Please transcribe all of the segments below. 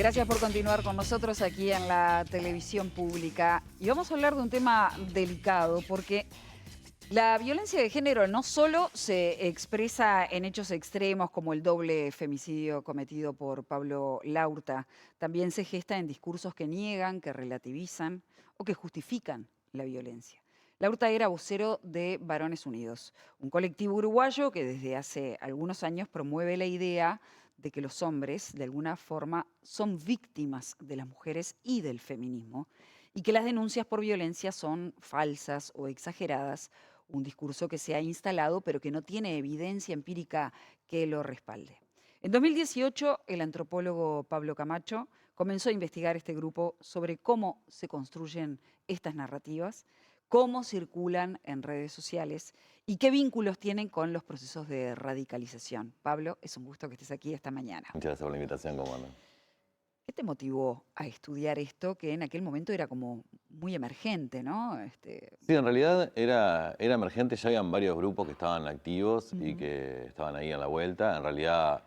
Gracias por continuar con nosotros aquí en la televisión pública. Y vamos a hablar de un tema delicado porque la violencia de género no solo se expresa en hechos extremos como el doble femicidio cometido por Pablo Laurta, también se gesta en discursos que niegan, que relativizan o que justifican la violencia. Laurta era vocero de Varones Unidos, un colectivo uruguayo que desde hace algunos años promueve la idea de que los hombres, de alguna forma, son víctimas de las mujeres y del feminismo, y que las denuncias por violencia son falsas o exageradas, un discurso que se ha instalado pero que no tiene evidencia empírica que lo respalde. En 2018, el antropólogo Pablo Camacho comenzó a investigar este grupo sobre cómo se construyen estas narrativas, cómo circulan en redes sociales y qué vínculos tienen con los procesos de radicalización. Pablo, es un gusto que estés aquí esta mañana. Muchas gracias por la invitación, ¿cómo andan? ¿Qué te motivó a estudiar esto que en aquel momento era como muy emergente, ¿no? Sí, en realidad era emergente, ya habían varios grupos que estaban activos y Ujú. que estaban ahí en la vuelta. En realidad,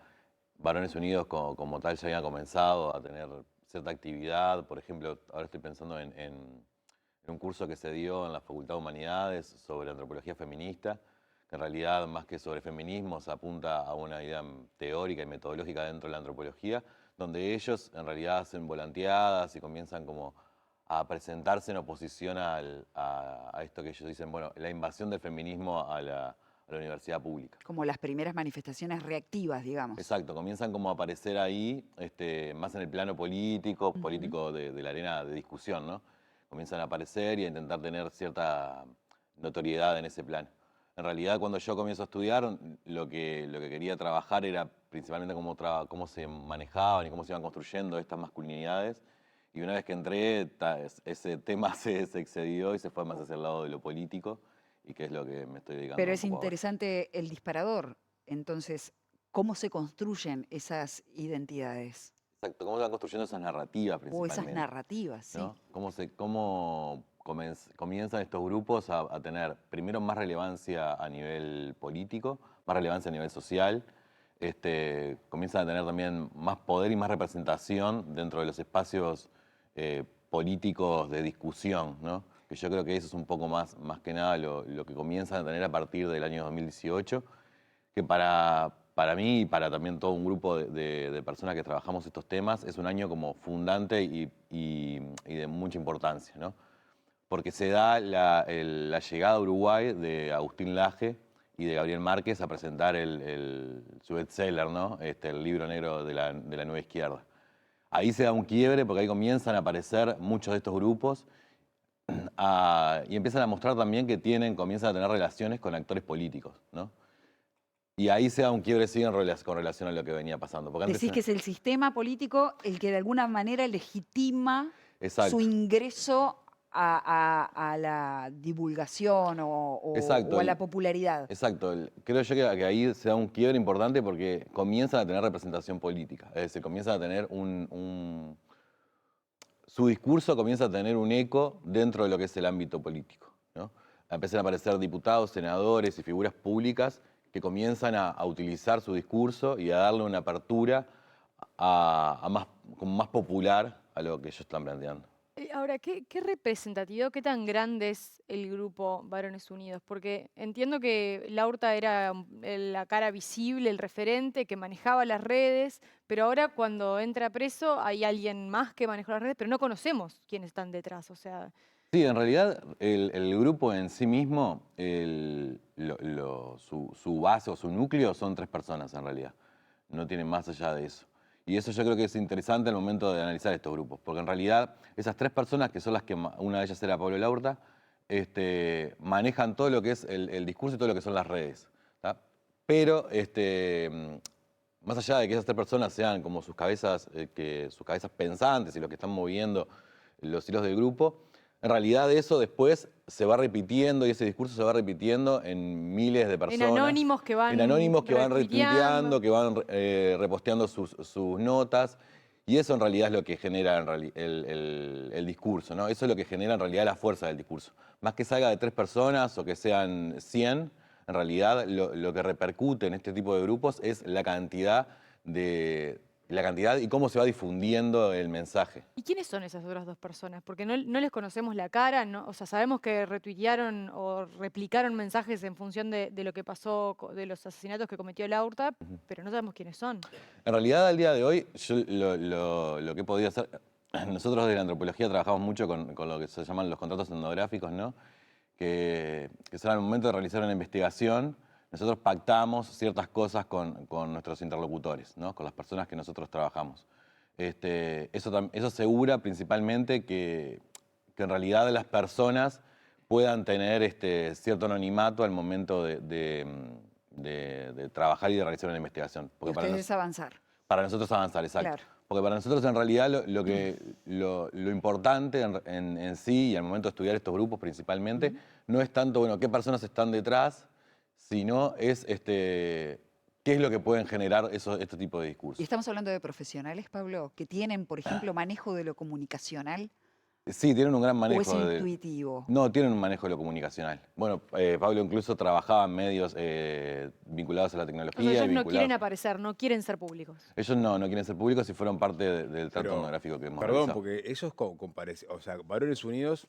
Varones Unidos como tal ya había comenzado a tener cierta actividad. Por ejemplo, ahora estoy pensando en un curso que se dio en la Facultad de Humanidades sobre antropología feminista, que en realidad más que sobre feminismo se apunta a una idea teórica y metodológica dentro de la antropología, donde ellos en realidad hacen volanteadas y comienzan como a presentarse en oposición a esto que ellos dicen, bueno, la invasión del feminismo a la universidad pública. Como las primeras manifestaciones reactivas, digamos. Exacto, comienzan como a aparecer ahí, más en el plano político, Ujú. de la arena de discusión, ¿no? Comienzan a aparecer y a intentar tener cierta notoriedad en ese plano. En realidad, cuando yo comienzo a estudiar, lo que quería trabajar era principalmente cómo se manejaban y cómo se iban construyendo estas masculinidades. Y una vez que entré, ese tema se excedió y se fue más hacia el lado de lo político, y que es lo que me estoy dedicando Pero un es poco ahora. interesante el disparador. Entonces, ¿cómo se construyen esas identidades Exacto, cómo se van construyendo esas narrativas o esas principalmente, narrativas? Sí. ¿no? Comienzan estos grupos a tener primero más relevancia a nivel político, más relevancia a nivel social, comienzan a tener también más poder y más representación dentro de los espacios políticos de discusión, ¿no? Que yo creo que eso es un poco más que nada lo que comienzan a tener a partir del año 2018, que para mí y para también todo un grupo de personas que trabajamos estos temas es un año como fundante y de mucha importancia, ¿no? Porque se da la llegada a Uruguay de Agustín Laje y de Gabriel Márquez a presentar su bestseller, ¿no? El libro negro de la nueva izquierda. Ahí se da un quiebre porque ahí comienzan a aparecer muchos de estos grupos y empiezan a mostrar también que comienzan a tener relaciones con actores políticos, ¿no? Y ahí se da un quiebre sí con relación a lo que venía pasando. Porque antes, Decís que es el sistema político el que de alguna manera legitima su exacto, ingreso a la divulgación o exacto, a la popularidad. exacto. Creo yo que ahí se da un quiebre importante porque comienzan a tener representación política. Es decir, comienzan a tener su discurso comienza a tener un eco dentro de lo que es el ámbito político, ¿no? Empiezan a aparecer diputados, senadores y figuras públicas que comienzan a utilizar su discurso y a darle una apertura como más popular a lo que ellos están planteando. Ahora, ¿qué representatividad, qué tan grande es el grupo Varones Unidos? Porque entiendo que Laurta era la cara visible, el referente, que manejaba las redes, pero ahora cuando entra preso hay alguien más que manejó las redes, pero no conocemos quiénes están detrás. O sea, Sí, en realidad el grupo en sí mismo, su base o su núcleo son 3 personas en realidad. No tienen más allá de eso. Y eso yo creo que es interesante al momento de analizar estos grupos, porque en realidad esas 3 personas, que son las que una de ellas era Pablo Laurta, manejan todo lo que es el discurso y todo lo que son las redes. ¿Tá? Pero más allá de que esas 3 personas sean como sus cabezas pensantes y los que están moviendo los hilos del grupo, en realidad eso después se va repitiendo y ese discurso se va repitiendo en miles de en personas, anónimos que en van anónimos que van retuiteando. retuiteando, que van reposteando sus notas, y eso en realidad es lo que genera el discurso, ¿no? Eso es lo que genera en realidad la fuerza del discurso. Más que salga de 3 personas o que sean 100, en realidad lo que repercute en este tipo de grupos es la cantidad la cantidad y cómo se va difundiendo el mensaje. ¿Y quiénes son esas otras dos personas? Porque no les conocemos la cara, o sea, sabemos que retuitearon o replicaron mensajes en función de lo que pasó, de los asesinatos que cometió Laurta, pero no sabemos quiénes son. En realidad, al día de hoy, yo lo que he podido hacer, nosotros de la antropología trabajamos mucho con lo que se llaman los contratos etnográficos, ¿no? Que son al momento de realizar una investigación, nosotros pactamos ciertas cosas con nuestros interlocutores, ¿no? Con las personas que nosotros trabajamos. Eso asegura principalmente que en realidad las personas puedan tener cierto anonimato al momento de trabajar y de realizar una investigación. Y ustedes avanzar. Para nosotros avanzar, exacto. Claro. Porque para nosotros en realidad lo importante en sí y al momento de estudiar estos grupos principalmente no es tanto, bueno, qué personas están detrás, sino es qué es lo que pueden generar este tipo de discursos. Y estamos hablando de profesionales, Pablo, que tienen, por ejemplo, manejo de lo comunicacional. Sí, tienen un gran manejo. ¿O es intuitivo? No, tienen un manejo de lo comunicacional. Bueno, Pablo incluso trabajaba en medios vinculados a la tecnología. O sea, ellos no quieren aparecer, no quieren ser públicos. Ellos no quieren ser públicos y fueron parte del trato etnográfico que hemos realizado. Porque ellos o sea, Varones Unidos,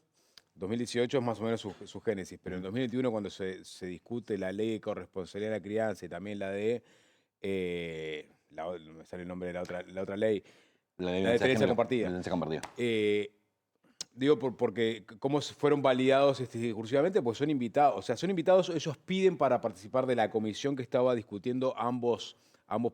2018 es más o menos su génesis, pero en 2021 cuando se discute la ley de corresponsabilidad de la crianza y también la de, no me sale el nombre de la otra ley, la de tenencia compartida. La tenencia compartida. Digo, porque cómo fueron validados discursivamente, pues son invitados, o sea, son invitados, ellos piden para participar de la comisión que estaba discutiendo ambos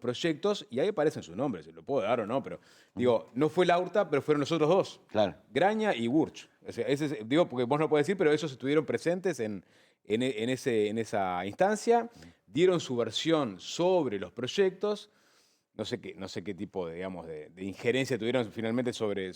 proyectos, y ahí aparecen sus nombres, se lo puedo dar o no, pero digo, no fue Laurta, pero fueron nosotros dos, claro. Graña y Burch. O sea, digo, porque vos no podés decir, pero ellos estuvieron presentes en esa instancia, dieron su versión sobre los proyectos. No sé qué tipo de injerencia tuvieron finalmente sobre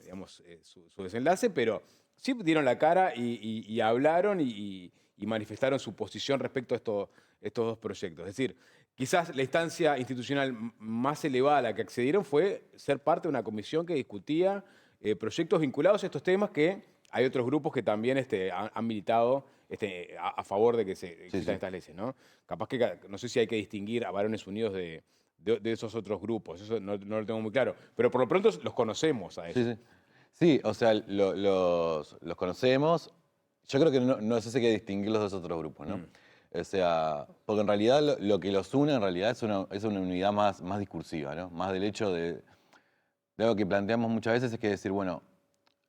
digamos, su desenlace, pero sí dieron la cara y hablaron y manifestaron su posición respecto a estos dos proyectos. Es decir, quizás la instancia institucional más elevada a la que accedieron fue ser parte de una comisión que discutía proyectos vinculados a estos temas, que hay otros grupos que también han militado a favor de que se existan estas leyes, ¿no? Capaz que, no sé si hay que distinguir a Varones Unidos de esos otros grupos, eso no lo tengo muy claro. Pero por lo pronto los conocemos a ellos. Sí, o sea, los conocemos. Yo creo que no se hace que distinguirlos de esos otros grupos, ¿no? O sea, porque en realidad lo que los une en realidad es una unidad más discursiva, ¿no? Más del hecho de algo que planteamos muchas veces, es que decir, bueno,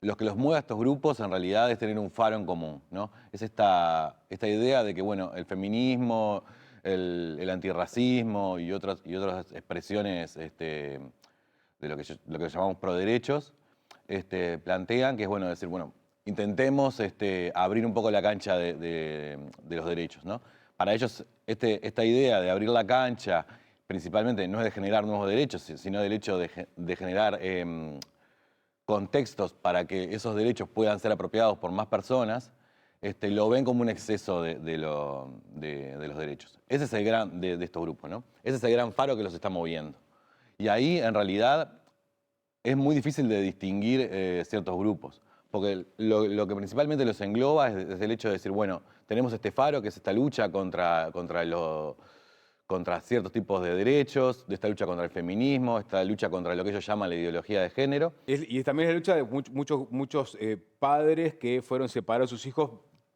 lo que los mueve a estos grupos en realidad es tener un faro en común, ¿no? Es esta idea de que, bueno, el feminismo, el antirracismo y otras expresiones de lo que llamamos proderechos, plantean que es bueno decir, bueno, intentemos abrir un poco la cancha de los derechos, ¿no? Para ellos esta idea de abrir la cancha principalmente no es de generar nuevos derechos, sino del hecho de generar contextos para que esos derechos puedan ser apropiados por más personas. Lo ven como un exceso de los derechos. Ese es el gran de estos grupos, ¿no? Ese es el gran faro que los está moviendo. Y ahí, en realidad, es muy difícil de distinguir ciertos grupos, porque lo que principalmente los engloba es el hecho de decir, bueno, tenemos este faro, que es esta lucha contra ciertos tipos de derechos, de esta lucha contra el feminismo, esta lucha contra lo que ellos llaman la ideología de género. Y también es la lucha de muchos padres que fueron separados de sus hijos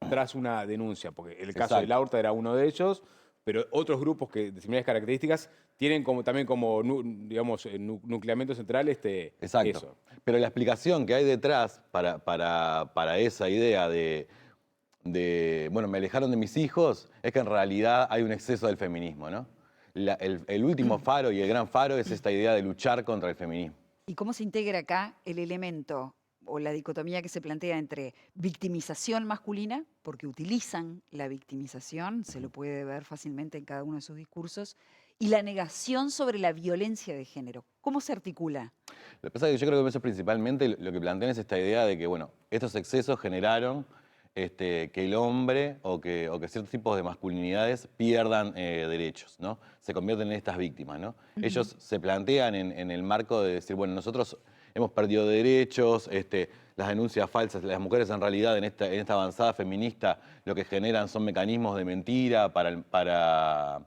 tras una denuncia, porque el caso de Laurta era uno de ellos, pero otros grupos que de similares características tienen también como nucleamiento central Exacto. eso. Pero la explicación que hay detrás para esa idea de, bueno, me alejaron de mis hijos, es que en realidad hay un exceso del feminismo, ¿no? El último faro y el gran faro es esta idea de luchar contra el feminismo. ¿Y cómo se integra acá el elemento o la dicotomía que se plantea entre victimización masculina, porque utilizan la victimización, se lo puede ver fácilmente en cada uno de sus discursos, y la negación sobre la violencia de género? ¿Cómo se articula? Lo que pasa es que yo creo que eso principalmente lo que plantean es esta idea de que, bueno, estos excesos generaron que el hombre o que ciertos tipos de masculinidades pierdan derechos, ¿no? Se convierten en estas víctimas, ¿no? Ellos se plantean en el marco de decir, bueno, nosotros hemos perdido derechos, las denuncias falsas, las mujeres en realidad en esta avanzada feminista lo que generan son mecanismos de mentira para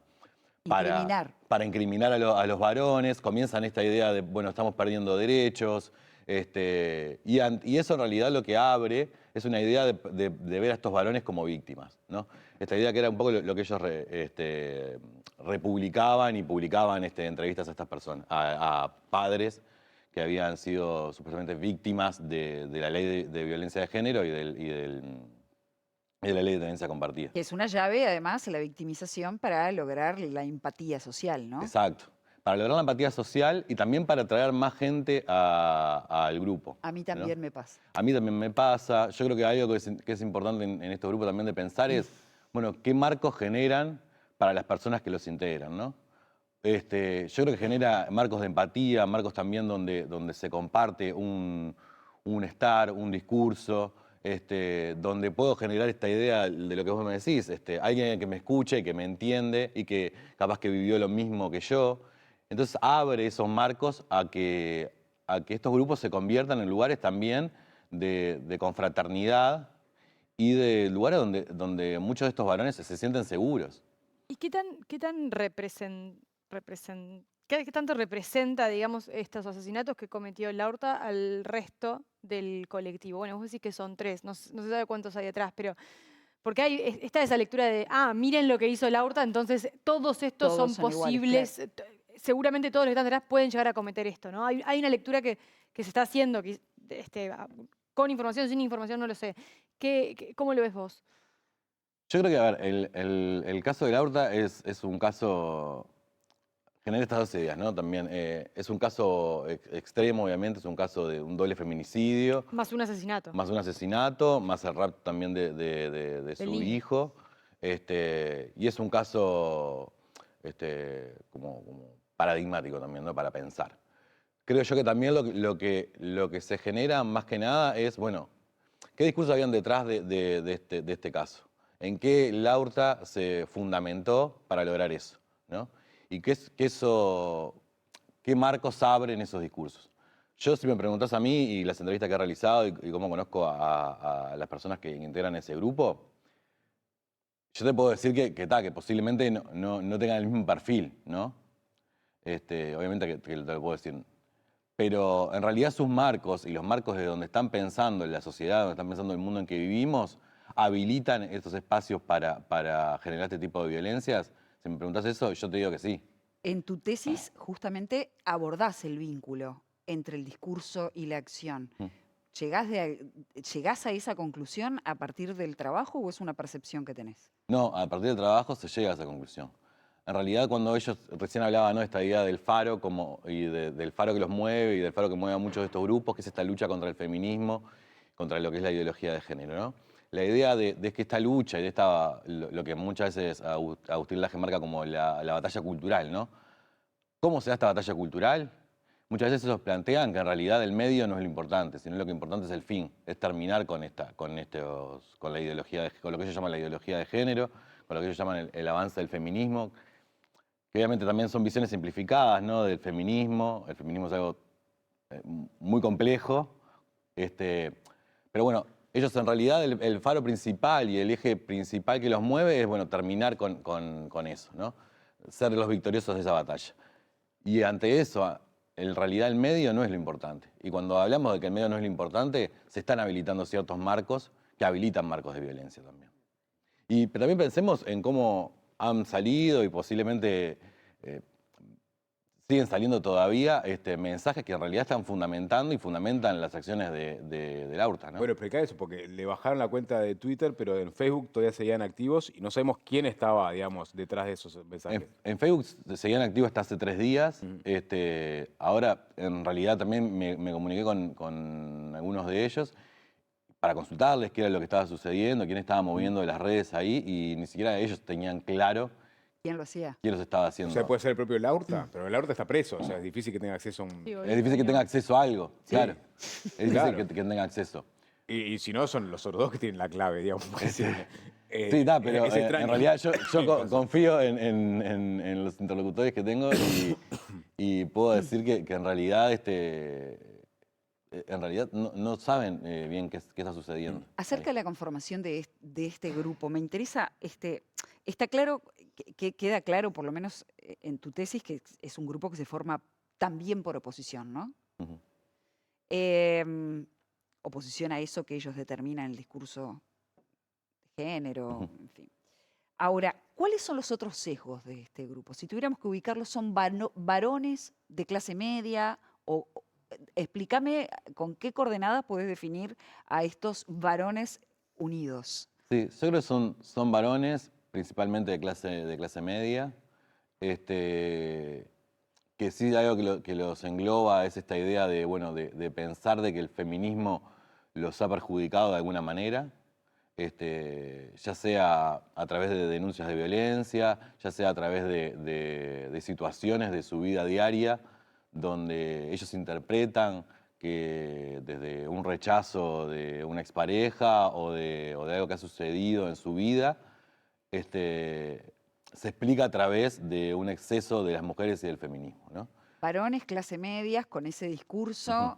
para incriminar a los varones. Comienzan esta idea de, bueno, estamos perdiendo derechos. Y eso en realidad lo que abre es una idea de ver a estos varones como víctimas, ¿no? Esta idea que era un poco lo que ellos republicaban y publicaban entrevistas a estas personas, a padres que habían sido supuestamente víctimas de la ley de violencia de género y de la ley de tenencia compartida. Que es una llave, además, la victimización para lograr la empatía social, ¿no? Exacto. Para lograr la empatía social y también para atraer más gente al grupo. A mí ¿no? también me pasa. A mí también me pasa. Yo creo que algo que es importante en estos grupos también de pensar es, bueno, ¿qué marcos generan para las personas que los integran, ¿no? Yo creo que genera marcos de empatía, marcos también donde se comparte un estar, un discurso, donde puedo generar esta idea de lo que vos me decís, alguien que me escuche, que me entiende y que capaz que vivió lo mismo que yo. Entonces abre esos marcos a que estos grupos se conviertan en lugares también de confraternidad y de lugares donde muchos de estos varones se sienten seguros. ¿Y qué tanto representa, digamos, estos asesinatos que cometió Laurta al resto del colectivo? Bueno, vos decís que son 3, no se sabe cuántos hay detrás, pero porque está esa lectura de, miren lo que hizo Laurta, entonces todos estos Todos son son iguales, posibles, seguramente todos los que están detrás pueden llegar a cometer esto, ¿no? Hay una lectura que se está haciendo, con información, sin información, no lo sé. ¿Cómo lo ves vos? Yo creo que, a ver, el caso de Laurta es un caso, genera estas dos ideas, ¿no? También es un caso extremo, obviamente, es un caso de un doble feminicidio. Más un asesinato. Más un asesinato, más el rapto también de su niño. hijo. Y es un caso como paradigmático también, ¿no? Para pensar. Creo yo que también lo que se genera más que nada es, bueno, ¿qué discursos habían detrás de este caso? ¿En qué Laurta se fundamentó para lograr eso, ¿no? Y qué marcos abren esos discursos. Yo, si me preguntás a mí y las entrevistas que he realizado y cómo conozco a las personas que integran ese grupo, yo te puedo decir que posiblemente no tengan el mismo perfil, ¿no? Obviamente que te lo puedo decir. Pero en realidad sus marcos y los marcos de donde están pensando en la sociedad, donde están pensando en el mundo en que vivimos, habilitan estos espacios para generar este tipo de violencias. Si me preguntás eso, yo te digo que sí. En tu tesis, justamente, abordás el vínculo entre el discurso y la acción. ¿Llegás a esa conclusión a partir del trabajo o es una percepción que tenés? No, a partir del trabajo se llega a esa conclusión. En realidad, cuando ellos recién hablaban, ¿no?, de esta idea del faro del faro que los mueve y del faro que mueve a muchos de estos grupos, que es esta lucha contra el feminismo, contra lo que es la ideología de género, ¿no? La idea de que esta lucha y de lo que muchas veces Agustín Laje marca como la batalla cultural, ¿no? ¿Cómo se da esta batalla cultural? Muchas veces ellos plantean que en realidad el medio no es lo importante, sino lo que importante es el fin, es terminar con la ideología, con lo que ellos llaman la ideología de género, con lo que ellos llaman el avance del feminismo, que obviamente también son visiones simplificadas, ¿no?, del feminismo. El feminismo es algo muy complejo, pero bueno, ellos en realidad el faro principal y el eje principal que los mueve es, bueno, terminar con eso, ¿no? Ser los victoriosos de esa batalla. Y ante eso, en realidad el medio no es lo importante. Y cuando hablamos de que el medio no es lo importante, se están habilitando ciertos marcos que habilitan marcos de violencia también. Y también pensemos en cómo han salido y posiblemente siguen saliendo todavía mensajes que en realidad están fundamentando y fundamentan las acciones de Laurta, ¿no? Bueno, explica eso, porque le bajaron la cuenta de Twitter, pero en Facebook todavía seguían activos y no sabemos quién estaba, digamos, detrás de esos mensajes. En Facebook seguían activos hasta hace 3 días. Ahora, en realidad, también me comuniqué con algunos de ellos para consultarles qué era lo que estaba sucediendo, quién estaba moviendo las redes ahí, y ni siquiera ellos tenían claro ¿Quién lo hacía? quién los estaba haciendo. O sea, puede ser el propio Laurta, pero Laurta está preso, o sea, es difícil que tenga acceso a un... Sí, Es difícil que tenga acceso a algo, Sí. claro. Es difícil Claro. que tenga acceso. Y si no, son los otros dos que tienen la clave, digamos. Sí, pero es extraño. en realidad yo confío en los interlocutores que tengo y puedo decir que en realidad no saben bien qué está sucediendo. Acerca de la conformación de este grupo, me interesa, está claro queda claro, por lo menos en tu tesis, que es un grupo que se forma también por oposición, ¿no? Ujú. Oposición a eso que ellos determinan el discurso de género, Ujú. en fin. Ahora, ¿cuáles son los otros sesgos de este grupo? Si tuviéramos que ubicarlos, ¿son varones de clase media? Explícame con qué coordenadas podés definir a estos varones unidos. Sí, yo creo que son varones, principalmente de clase media, que sí algo que los engloba es esta idea de, bueno, de pensar de que el feminismo los ha perjudicado de alguna manera, ya sea a través de denuncias de violencia, ya sea a través de situaciones de su vida diaria, donde ellos interpretan que desde un rechazo de una expareja o de algo que ha sucedido en su vida, se explica a través de un exceso de las mujeres y del feminismo, ¿no? Varones, clase medias, con ese Ujú. discurso,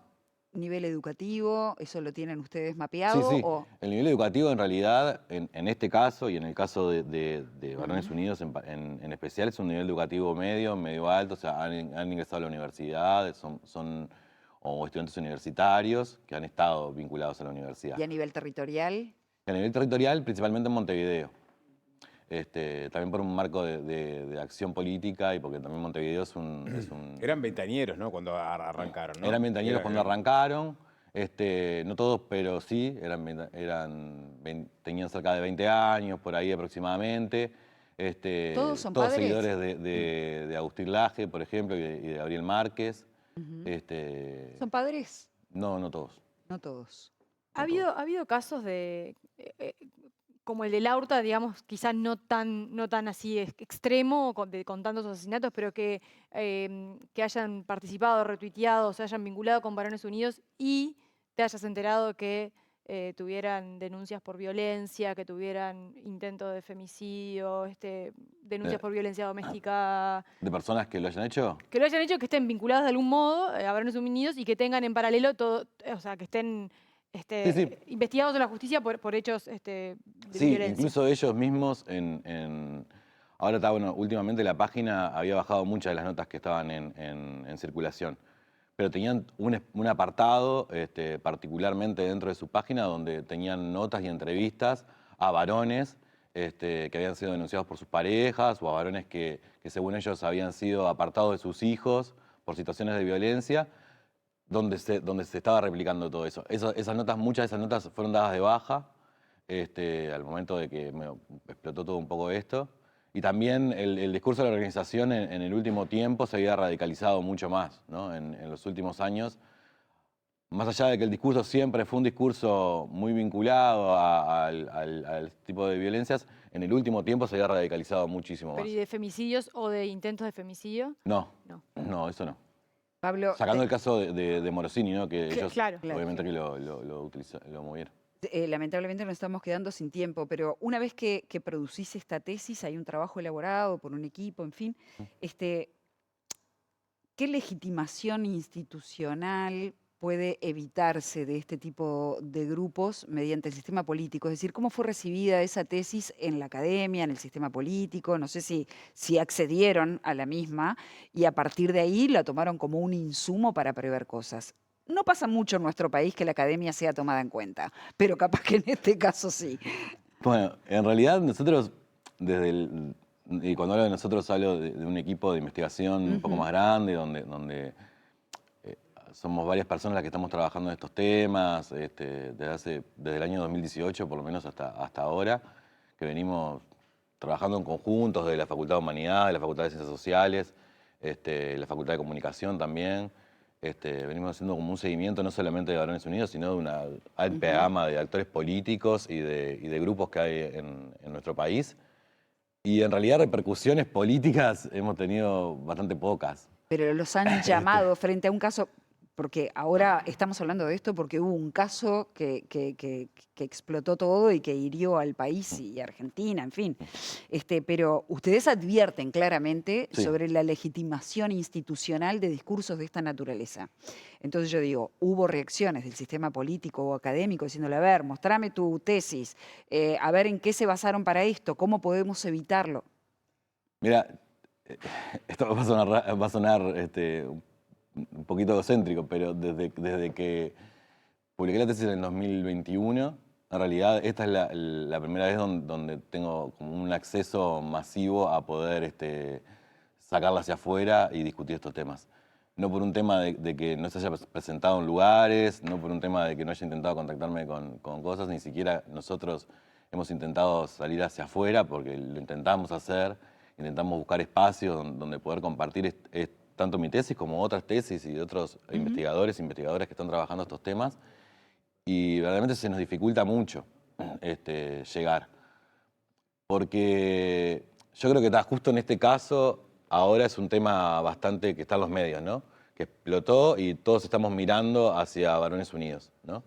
nivel educativo, ¿eso lo tienen ustedes Sí, mapeado? sí. El nivel educativo en realidad, en este caso y en el caso de Varones Unidos en especial, es un nivel educativo medio, medio alto, o sea, han ingresado a la universidad, son o estudiantes universitarios que han estado vinculados a la universidad. ¿Y a nivel territorial? Y a nivel territorial, principalmente en Montevideo. También por un marco de acción política y porque también Montevideo es un Eran veinteañeros, ¿no? Cuando arrancaron, ¿no? Eran veinteañeros cuando Eran- arrancaron, no todos, pero sí, tenían cerca de 20 años, por ahí aproximadamente. ¿Todos son Todos padres? seguidores de Agustín Laje, por ejemplo, y de Gabriel Márquez. Ujú. Este, ¿Son padres? no, no todos. No todos. ¿Ha No todos. habido casos de, como el de Laurta, digamos, quizás no tan así extremo, con tantos asesinatos, pero que hayan participado, retuiteado, se hayan vinculado con Varones Unidos y te hayas enterado que tuvieran denuncias por violencia, que tuvieran intento de femicidio, denuncias Eh, por violencia doméstica, ¿De personas que lo hayan hecho? que lo hayan hecho, que estén vinculados de algún modo a Varones Unidos y que tengan en paralelo todo, o sea, que estén Sí, sí. investigados en la justicia por hechos de Sí, violencia? incluso ellos mismos ahora está, bueno, últimamente la página había bajado muchas de las notas que estaban en circulación, pero tenían un apartado particularmente dentro de su página donde tenían notas y entrevistas a varones que habían sido denunciados por sus parejas o a varones que según ellos habían sido apartados de sus hijos por situaciones de violencia, donde se estaba replicando todo eso. Esas notas, muchas de esas notas fueron dadas de baja al momento de que me explotó todo un poco esto. Y también el discurso de la organización en el último tiempo se había radicalizado mucho más, ¿no? En los últimos años. Más allá de que el discurso siempre fue un discurso muy vinculado al tipo de violencias, en el último tiempo se había radicalizado muchísimo ¿Pero y más. de femicidios o de intentos de femicidio? No, No. no, eso no. Pablo, Sacando el caso de Morosini, ¿no? Que ellos Claro. obviamente que lo movieron. lamentablemente nos estamos quedando sin tiempo, pero una vez que producís esta tesis, hay un trabajo elaborado por un equipo, en fin, ¿qué legitimación institucional puede evitarse de este tipo de grupos mediante el sistema político? Es decir, ¿cómo fue recibida esa tesis en la academia, en el sistema político? No sé si accedieron a la misma y a partir de ahí la tomaron como un insumo para prever cosas. No pasa mucho en nuestro país que la academia sea tomada en cuenta, pero capaz que en este caso sí. Bueno, en realidad nosotros, y cuando hablo de nosotros hablo de un equipo de investigación un poco más grande, donde somos varias personas las que estamos trabajando en estos temas, desde el año 2018 por lo menos hasta ahora, que venimos trabajando en conjuntos de la Facultad de Humanidades, de la Facultad de Ciencias Sociales, la Facultad de Comunicación también. Venimos haciendo como un seguimiento no solamente de Varones Unidos, sino de una amplia gama de actores políticos y de grupos que hay en nuestro país. Y en realidad repercusiones políticas hemos tenido bastante pocas. Pero los han llamado frente a un caso, porque ahora estamos hablando de esto porque hubo un caso que explotó todo y que hirió al país y a Argentina, en fin. Pero ustedes advierten claramente Sí. sobre la legitimación institucional de discursos de esta naturaleza. Entonces yo digo, hubo reacciones del sistema político o académico diciéndole, a ver, mostrame tu tesis, a ver en qué se basaron para esto, cómo podemos evitarlo. Mira, esto va a sonar un poquito egocéntrico, pero desde que publiqué la tesis en el 2021, en realidad esta es la primera vez donde tengo como un acceso masivo a poder sacarla hacia afuera y discutir estos temas. No por un tema de que no se haya presentado en lugares, no por un tema de que no haya intentado contactarme con cosas, ni siquiera nosotros hemos intentado salir hacia afuera porque lo intentamos hacer, intentamos buscar espacios donde poder compartir tanto mi tesis como otras tesis y de otros investigadores e investigadoras que están trabajando estos temas. Y verdaderamente se nos dificulta mucho llegar. Porque yo creo que justo en este caso ahora es un tema bastante que está en los medios, ¿no? Que explotó y todos estamos mirando hacia Varones Unidos, ¿no?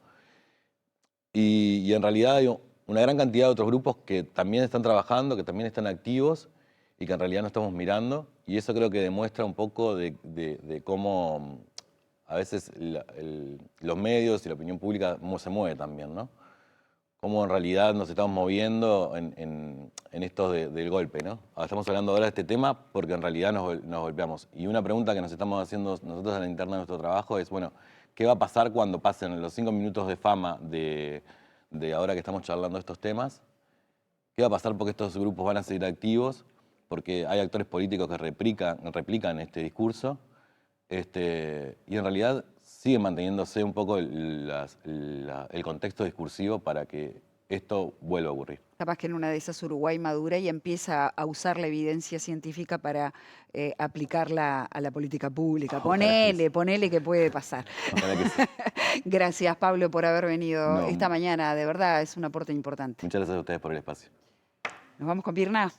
Y en realidad hay una gran cantidad de otros grupos que también están trabajando, que también están activos y que en realidad no estamos mirando. Y eso creo que demuestra un poco de cómo a veces los medios y la opinión pública se mueve también, ¿no? Cómo en realidad nos estamos moviendo en esto del golpe, ¿no? Estamos hablando ahora de este tema porque en realidad nos golpeamos. Y una pregunta que nos estamos haciendo nosotros en la interna de nuestro trabajo es, bueno, ¿qué va a pasar cuando pasen los 5 minutos de fama de ahora que estamos charlando estos temas? ¿Qué va a pasar porque estos grupos van a seguir activos? Porque hay actores políticos que replican este discurso. Y en realidad sigue manteniéndose un poco el contexto discursivo para que esto vuelva a ocurrir. Capaz que en una de esas Uruguay madura y empieza a usar la evidencia científica para aplicarla a la política pública. Ponele que puede pasar. Ojalá que sí. Gracias, Pablo, por haber venido No. esta mañana. De verdad, es un aporte importante. Muchas gracias a ustedes por el espacio. Nos vamos con Pirna.